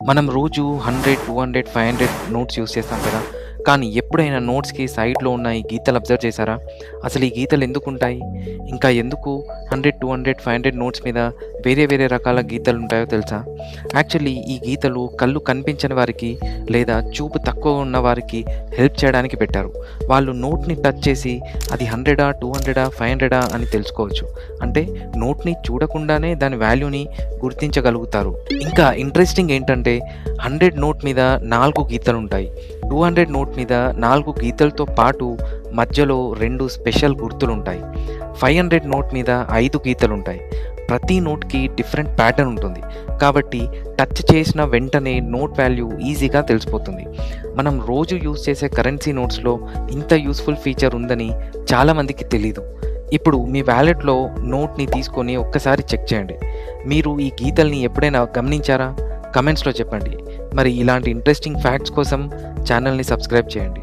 మనం రోజు 100, 200, 500 notes use చేస్తాం కదా! కానీ ఎప్పుడైనా నోట్స్‌కి సైడ్‌లో ఉన్న ఈ గీతలు అబ్జర్వ్ చేశారా? అసలు ఈ గీతలు ఎందుకుంటాయి? ఇంకా ఎందుకు 100, 200, 500 నోట్స్ మీద వేరే వేరే రకాల గీతలుంటాయో తెలుసా? యాక్చువల్లీ ఈ గీతలు కళ్ళు కనిపించని వారికి లేదా చూపు తక్కువ ఉన్న వారికి హెల్ప్ చేయడానికి పెట్టారు. వాళ్ళు నోట్‌ని టచ్ చేసి అది 100, 200, 500 అని తెలుసుకోవచ్చు. అంటే నోట్‌ని చూడకుండానే దాని వాల్యూని గుర్తించగలుగుతారు. ఇంకా ఇంట్రెస్టింగ్ ఏంటంటే 100 నోట్ మీద 4 గీతలుంటాయి. 200 నోట్ మీద 4 గీతలతో పాటు మధ్యలో 2 స్పెషల్ గుర్తులుంటాయి. 500 నోట్ మీద 5 గీతలుంటాయి. ప్రతి నోట్‌కి డిఫరెంట్ ప్యాటర్న్ ఉంటుంది. కాబట్టి టచ్ చేసిన వెంటనే నోట్ వాల్యూ ఈజీగా తెలిసిపోతుంది. మనం రోజు యూజ్ చేసే కరెన్సీ నోట్స్‌లో ఇంత యూజ్‌ఫుల్ ఫీచర్ ఉందని చాలామందికి తెలీదు. ఇప్పుడు మీ వాలెట్‌లో నోట్‌ని తీసుకొని ఒక్కసారి చెక్ చేయండి. మీరు ఈ గీతల్ని ఎప్పుడైనా గమనించారా? కమెంట్స్‌లో చెప్పండి. మరి ఇలాంటి ఇంట్రెస్టింగ్ ఫ్యాక్ట్స్ కోసం ఛానల్‌ని సబ్స్క్రైబ్ చేయండి.